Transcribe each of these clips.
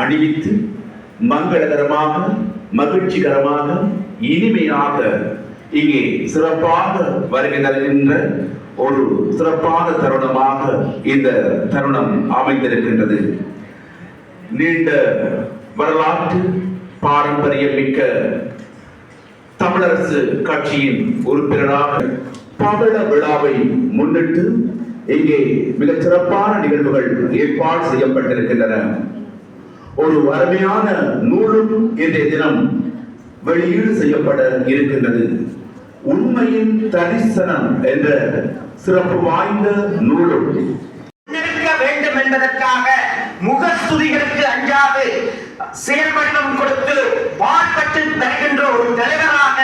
அணிவித்து மங்களகரமாக, மகிழ்ச்சிகரமாக, இனிமையாக இங்கே சிறப்பாக வருகை தருகின்ற ஒரு சிறப்பான தருணமாக இந்த தருணம் அமைந்திருக்கின்றது. நீண்ட வரலாற்று பாரம்பரியம் மிக்க தமிழரசு கட்சியின் உறுப்பினராக பவள விழாவை முன்னிட்டு இங்கே மிக சிறப்பான நிகழ்வுகள் ஏற்பாடு செய்யப்பட்டிருக்கின்றன. ஒரு அருமையான நூலும் இன்றைய தினம் வெளியீடு செய்யப்பட இருக்கின்றது. உண்மையின் தரிசனம் என்ற சிறப்பு வாய்ந்த நூலும் இருக்க வேண்டும் என்பதற்காக முகஸ்துதிகளுக்கு அஞ்சாது செயல்பட்டம் கொடுத்து பாடுபட்டு தருகின்ற ஒரு தலைவராக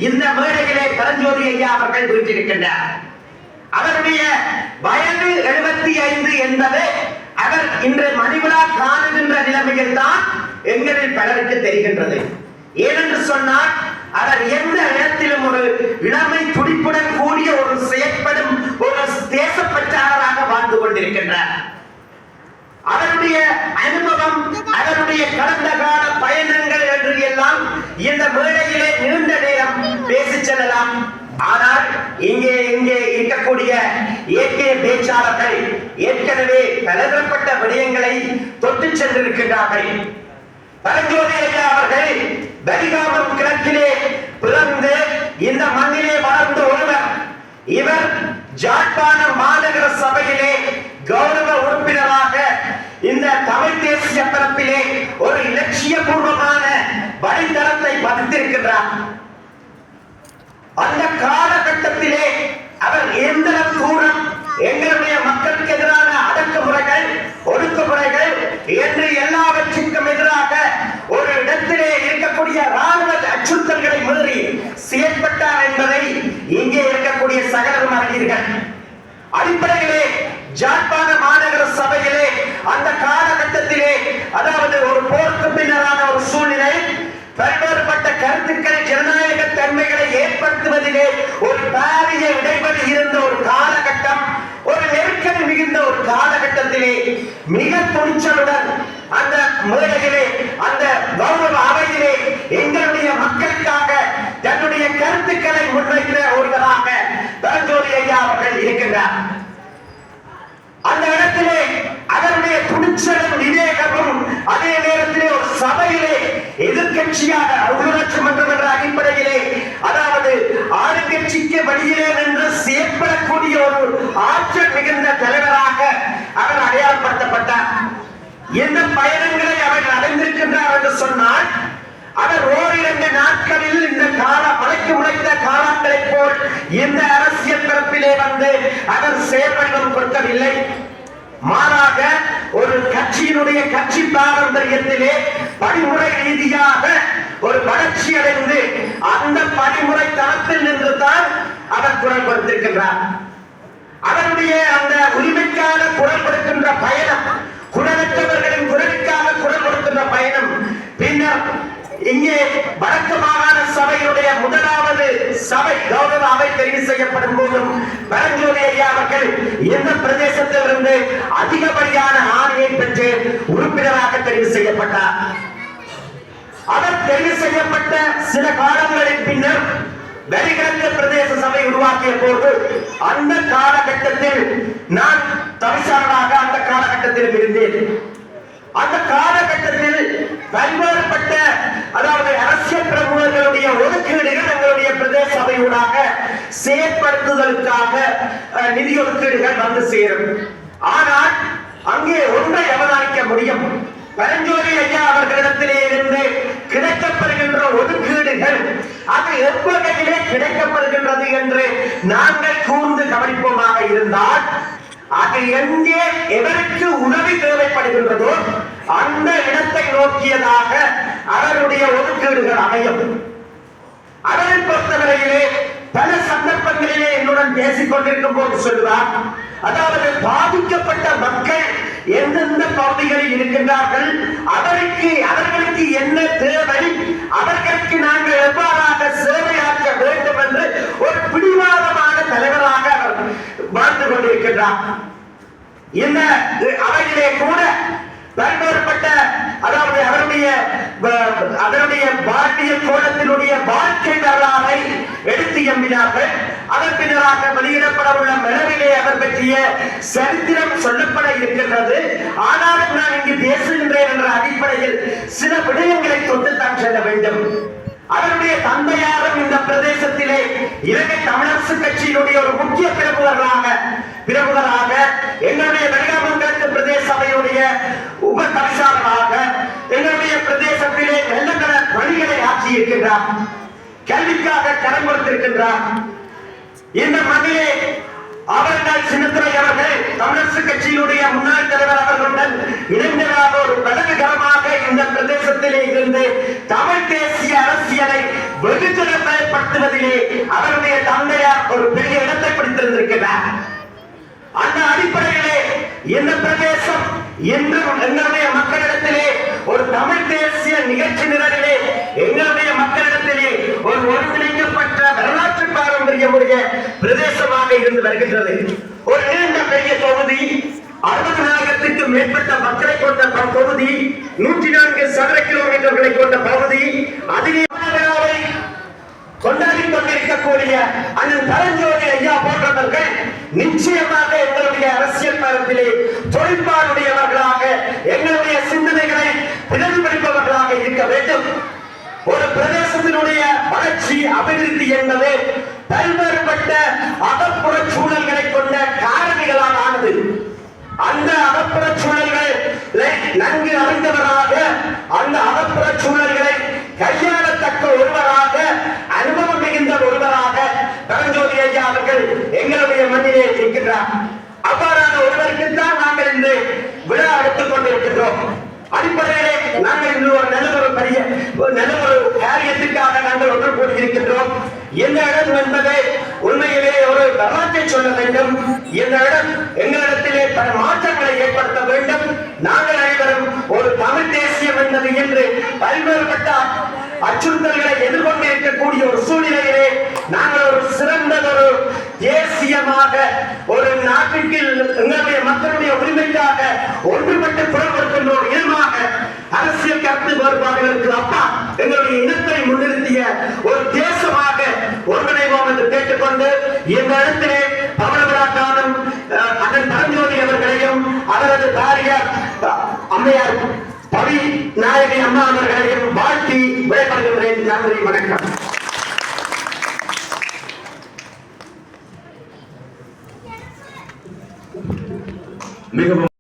இந்த மேடையிலே பரஞ்சோதி ஐயா அவர்கள் வீட்டிருக்கின்றார். அவருடைய வயது 75 என்பது அவர் இன்று மணிவிழா காணுகின்ற நிலைமையில் தான் எங்களில் பலருக்கு தெரிகின்றது. ஏனென்று சொன்னால் அவர் எந்த இடத்திலும் ஒரு இளமை துடிப்புடன் கூடிய ஒரு செயற்படும் ஒரு தேசப்பற்றாளராக வாழ்ந்து கொண்டிருக்கின்றார். அவருடைய அனுபவம், அவருடைய கடந்த கால பயணங்கள் என்று எல்லாம் இந்த மேடையிலே நீண்ட நேரம் பேசி செல்லலாம். ஆனால் இங்கே இருக்கக்கூடிய இயற்கை பேச்சாளர்கள் ஏற்கனவே பலதரப்பட்ட விடயங்களை தொட்டு சென்றிருக்கின்றார்கள். பரஞ்சோதி ஐயா அவர்கள் பரிகாமம் கிழக்கிலே பிறந்து இந்த மண்ணிலே வளர்ந்த ஒருவர். இவர் ஜாழ்ப்பாண மாநகர சபையிலே கௌரவ உறுப்பினராக இந்த தமிழ் தேசிய பரப்பிலே ஒரு இலட்சியபூர்வமான வழித்தளத்தை பதித்திருக்கின்றார். அந்த காலகட்டத்திலே அவர் எந்த தூரம் எங்களுடைய மக்களுக்கு எதிரான அடக்குமுறைகள், ஒடுக்குமுறைகள் என்று எல்லாவற்றுக்கும் எதிராக ஒரு இடத்திலே இருக்கக்கூடிய ராணுவ அச்சுறுத்தல்களை மீறி செயற்பட்டார் என்பதை இங்கே இருக்கக்கூடிய சகலரும் அறிஞர்கள். அடிப்படையிலே ஜாழ்ப்பாண மாநகர சபையிலே அந்த காலகட்டத்திலே, அதாவது ஒரு போருக்கு பின்னரான ஒரு சூழ்நிலை, பல்வேறுபட்ட கருத்துக்கள், ஜனநாயக தன்மைகளை ஏற்படுத்துவதிலே ஒரு பாரிய இடைவெளி இருந்த ஒரு காலகட்டம், ஒரு நெருக்கடி மிகுந்த ஒரு காலகட்டத்திலே மிக துணிச்சலுடன் அந்த மேடையிலே, அந்த கௌரவ அவையிலே எங்களுடைய மக்களுக்காக தன்னுடைய கருத்துக்களை முன்வைக்கிற ஒருவராக பரஞ்சோதி ஐயா அவர்கள் இருக்கின்றார். அந்த இடத்திலே அதனுடைய துணிச்சலும் விவேகமும் அதே நேரத்திலே ஒரு சபையிலே எதிர்கட்சியாக உள்ளாட்சி மன்றம் என்ற அடிப்படையிலே, அதாவது ஆளுங்கட்சிக்கு வழியிலே நின்று செயற்படக்கூடிய ஒரு ஆற்றல் மிகுந்த தலைவராக அவர் அடையாளப்படுத்தப்பட்டார். எந்த பயணங்களை அவர் அடைந்திருக்கின்றார் என்று சொன்னால், அவர் ஓரிரண்டு நாட்களில் இந்த மலைக்கு முளைத்த காலங்களைப் போல் இந்த அரசியல் பரப்பிலே வந்து அவர் செயல்படம் கொடுக்கவில்லை. மாறாக ஒரு கட்சியினுடைய கட்சி பாரம்பரியத்திலே படிமுறை ரீதியாக ஒரு வளர்ச்சி அடைந்து அந்த படிமுறை தளத்தில் நின்றுதான் அவர் குரல் கொடுத்திருக்கின்றார். அவருடைய அந்த உரிமைக்கான குரல் கொடுக்கின்ற பயணம், குரலற்றவர்களின் குரலுக்காக குரல் கொடுக்கின்ற பயணம், பின்னர் இங்கே வடக்கு மாகாண சபையுடைய முதலாவது சபை கௌரவ அவை தெரிவு செய்யப்படும் போதும் பரஞ்சோதி ஐயா அவர்கள் எந்த பிரதேசத்தில் இருந்து அதிகப்படியான ஆணையை பெற்று உறுப்பினராக தெரிவு செய்யப்பட்டார். அவர் தெரிவு செய்யப்பட்ட சில காலங்களின் பின்னர் வெளிக்கிழக்கு பிரதேச சபை உருவாக்கிய போது அந்த காலகட்டத்தில் நான் தவிசாளராக அந்த காலகட்டத்தில் இருந்தேன். அந்த காலகட்டத்தில் பல்வேறுபட்ட, அதாவது அரசியல் பிரமுகர்களுடைய ஒதுக்கீடுகள் எங்களுடைய பிரதேச சபையூடாக செயற்படுத்துதலுக்காக நிதி ஒதுக்கீடுகள் வந்து சேரும். ஆனால் அங்கே ஒன்றை அவதானிக்க முடியும். பரஞ்சோதி ஐயா அவர்களிடத்திலே இருந்து கிடைக்கப்படுகின்ற ஒதுக்கீடுகள் அது எவ்வகையிலே கிடைக்கப்படுகின்றது என்று நாங்கள் கூர்ந்து கவனிப்போமாக இருந்தால், அது எங்கே எவருக்கு உதவி தேவைப்படுகின்றதோ அந்த இடத்தை நோக்கியதாக அவருடைய ஒதுக்கீடுகள் அமையும். அவரை பொறுத்தவரையிலே பல சந்தர்ப்பங்களிலே என்னுடன் பேசிக் கொண்டிருக்கும் போது சொல்லுவார், அதாவது பாதிக்கப்பட்ட மக்கள் எந்தெந்த பகுதிகளில் இருக்கின்றார்கள், அவர்களுக்கு என்ன தேவை, அவர்களுக்கு நாங்கள் எவ்வாறாக சேவையாற்ற வேண்டும் என்று ஒரு பிடிவாதமான தலைவராக வாழ்ந்து கொண்டிருக்கின்றார். இந்த அவையிலே கூட பல்வேறுபட்ட அதனுடைய வாழ்வியல் கோலத்தினுடைய வாழ்க்கை வரலாறை எடுத்து எம்பினார்கள். அதன் பின்னராக வெளியிடப்படவுள்ள மெலவிலே அவர் பற்றிய சரித்திரம் சொல்லப்பட இருக்கின்றது. ஆனாலும் நான் இங்கு பேசுகின்றேன் என்ற அடிப்படையில் சில விடயங்களை தொட்டுத்தான் செல்ல வேண்டும். அவருடைய தந்தையாரும் இந்த பிரதேசத்திலே இலங்கை தமிழரசு கட்சியினுடைய ஒரு முக்கிய பிரமுகராக எங்களுடைய வெளிநாட்டு பிரதேச சபையுடைய உப தவிசாளராக எங்களுடைய பிரதேசத்திலே நல்ல பல பணிகளை ஆற்றியிருக்கின்றார். கல்விக்காக கரம் கொடுத்திருக்கின்றார். இந்த மண்ணிலே அவர்கள் சின்னத்துறை அவர்கள் தமிழரசு கட்சியினுடைய முன்னாள் தலைவர் அவர்களுடன் இளைஞராக ஒரு வலதுகரமாக இந்த பிரதேசத்திலே இருந்து தமிழ் தேசிய அரசியலை வெகுஜனப்படுத்துவதிலே அவருடைய தந்தையார் ஒரு பெரிய இடத்தை பிடித்திருந்திருக்கிறார். அந்த அடிப்படையிலே இந்த பிரதேசம் இன்றும் எங்களுடைய மக்களிடத்திலே ஒரு தமிழ் தேசிய நிகழ்ச்சி நிரலிலே எங்களுடைய மக்களிடத்திலே ஒரு ஒருங்கிணைக்கப்பட்ட வரலாற்று பாரம்பரியமுடைய பிரதேசமாக இருந்து வருகின்றது. ஒரு நீண்ட பெரிய தொகுதி, 60,000க்கு மேற்பட்ட மக்களை கொண்ட தொகுதி, 104 சதுர கிலோமீட்டர்களை கொண்ட பகுதி, அதிலே கொண்டாடி கொண்டிருக்கக்கூடிய அண்ணன் பரஞ்சோதி ஐயா போன்றவர்கள் நிச்சயமாக எங்களுடைய அரசியல் களத்திலே தொழிற்பாடுடையவர்களாக எங்களுடைய சிந்தனைகளை பிரதிபலிப்பவர்களாக இருக்க வேண்டும். ஒரு பிரதேசத்தினுடைய வளர்ச்சி அபிவிருத்தி என்பது பல்வேறுபட்ட அகப்புற சூழல்களை கொண்ட காரணிகளால் ஆனது. அந்த அகப்புற சூழல்களை நன்கு அறிந்தவராக, அந்த அகப்புற சூழல்களை கையாளத்தக்க ஒருவராக, அனுபவம் மிகுந்த ஒருவராக பரஞ்சோதி ஐயா அவர்கள் எங்களுடைய மண்ணிலே இருக்கின்றார். அவ்வாறான ஒருவருக்குத்தான் நாங்கள் இந்த விழா எடுத்துக் கொண்டிருக்கின்றோம். அடிப்படையிலே நாங்கள் இன்று ஒரு நல்ல ஒரு காரியத்திற்காக நாங்கள் ஒன்று கூடியிருக்கின்றோம். இந்த இடம் என்பது உண்மையிலே ஒரு வரலாற்றை சொல்ல வேண்டும். இந்த இடம் எங்களிடத்திலே பல மாற்றங்களை ஏற்படுத்த வேண்டும். நாங்கள் அனைவரும் ஒரு தமிழ் தேசியம் என்பது என்று பல்வேறுபட்ட அச்சுறுத்தல்களை எதிர்கொண்டு இருக்கக்கூடிய ஒரு சூழ்நிலையிலே நாங்கள் ஒரு சிறந்த ஒரு தேசியமாக ஒரு நாட்டுக்கு எங்களுடைய மக்களுடைய உரிமைக்காக ஒன்றுபட்டு குரல் கொடுக்கின்ற ஒரு இனமாக அரசியல் கருத்து வேறுபாடுகளுக்கு அப்பா எங்களுடைய இனத்தை முன்னிறுத்திய ஒரு தேசமாக ஒருங்கிணைவோம் என்று கேட்டுக்கொண்டு இந்த இடத்திலே பவள விழா காணும் அண்ணன் பரஞ்சோதி அவர்களையும் அவரது பாரியார் அம்மையார் பவி நாயகி அம்மா அவர்களையும் வாழ்த்தி விடைபெறுகின்றேன். நன்றி, வணக்கம். மிகவும்